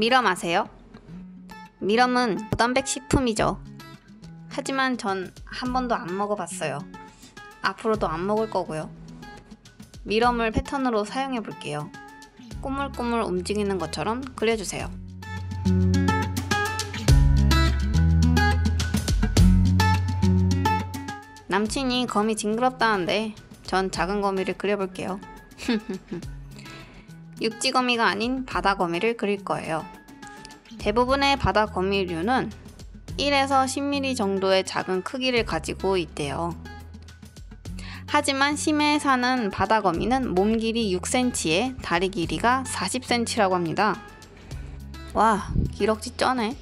미럼 아세요? 미럼은 고단백 식품이죠. 하지만 전 한 번도 안 먹어봤어요. 앞으로도 안 먹을 거고요. 미럼을 패턴으로 사용해 볼게요. 꼬물꼬물 움직이는 것처럼 그려주세요. 남친이 거미 징그럽다는데 전 작은 거미를 그려볼게요. 육지거미가 아닌 바다거미를 그릴 거예요. 대부분의 바다거미류는 1에서 10mm 정도의 작은 크기를 가지고 있대요. 하지만 심해에 사는 바다거미는 몸 길이 6cm에 다리 길이가 40cm라고 합니다. 와, 기럭지 쩌네.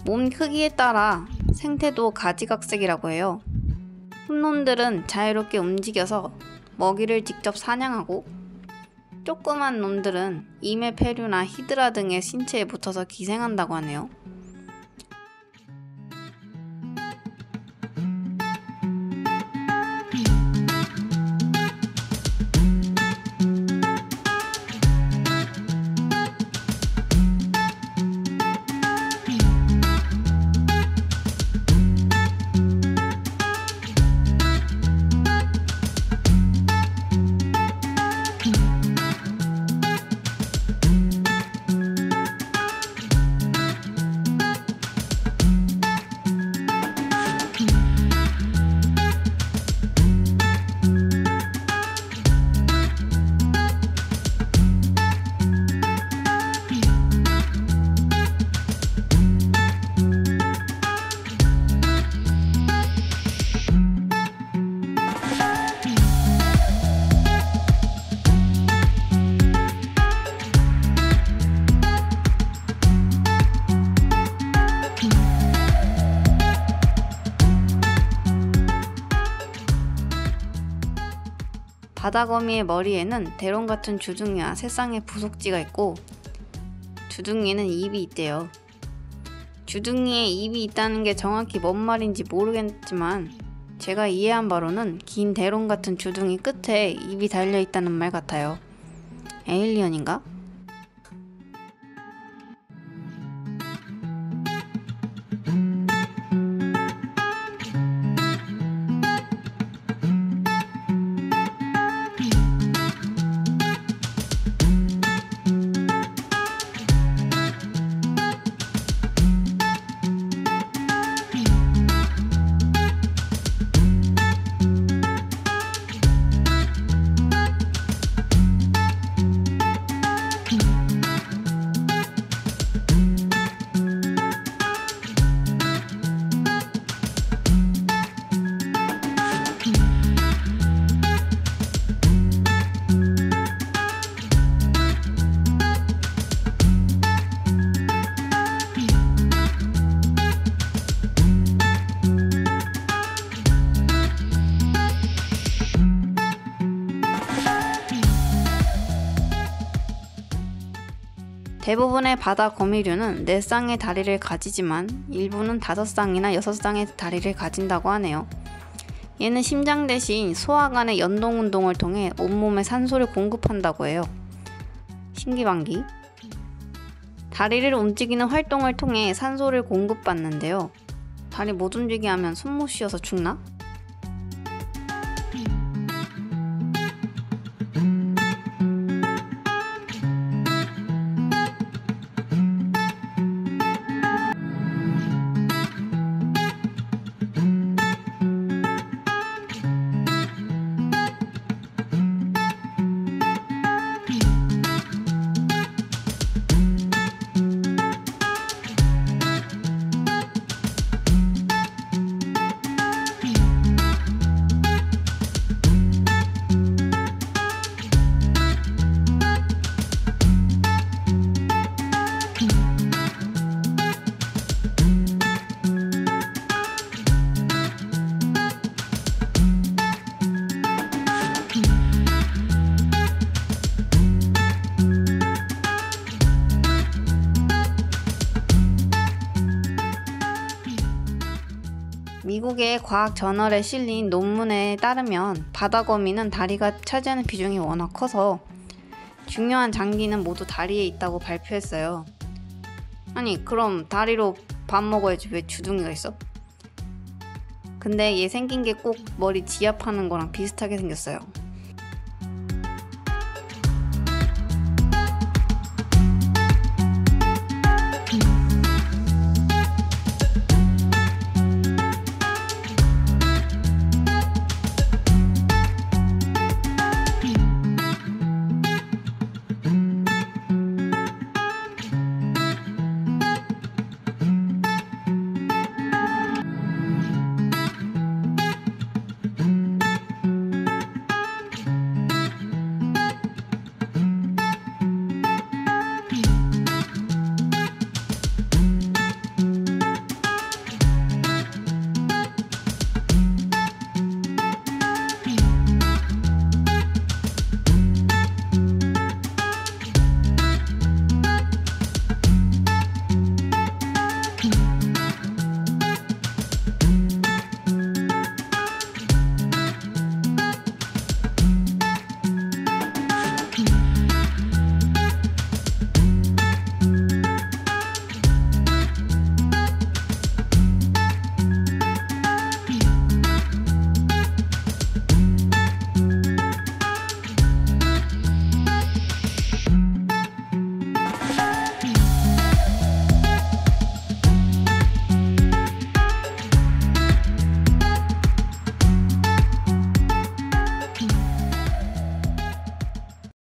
몸 크기에 따라 생태도 가지각색이라고 해요. 큰 놈들은 자유롭게 움직여서 먹이를 직접 사냥하고, 조그만 놈들은 이메페류나 히드라 등의 신체에 붙어서 기생한다고 하네요. 바다거미의 머리에는 대롱 같은 주둥이와 새쌍의 부속지가 있고, 주둥이에는 입이 있대요. 주둥이에 입이 있다는 게 정확히 뭔 말인지 모르겠지만 제가 이해한 바로는 긴 대롱 같은 주둥이 끝에 입이 달려 있다는 말 같아요. 에일리언인가? 대부분의 바다 거미류는 4쌍의 다리를 가지지만 일부는 5쌍이나 6쌍의 다리를 가진다고 하네요. 얘는 심장 대신 소화관의 연동 운동을 통해 온몸에 산소를 공급한다고 해요. 신기반기. 다리를 움직이는 활동을 통해 산소를 공급받는데요. 다리 못 움직이게 하면 숨 못 쉬어서 죽나? 미국의 과학 저널에 실린 논문에 따르면 바다거미는 다리가 차지하는 비중이 워낙 커서 중요한 장기는 모두 다리에 있다고 발표했어요. 아니 그럼 다리로 밥 먹어야지 왜 주둥이가 있어? 근데 얘 생긴 게 꼭 머리 지압하는 거랑 비슷하게 생겼어요.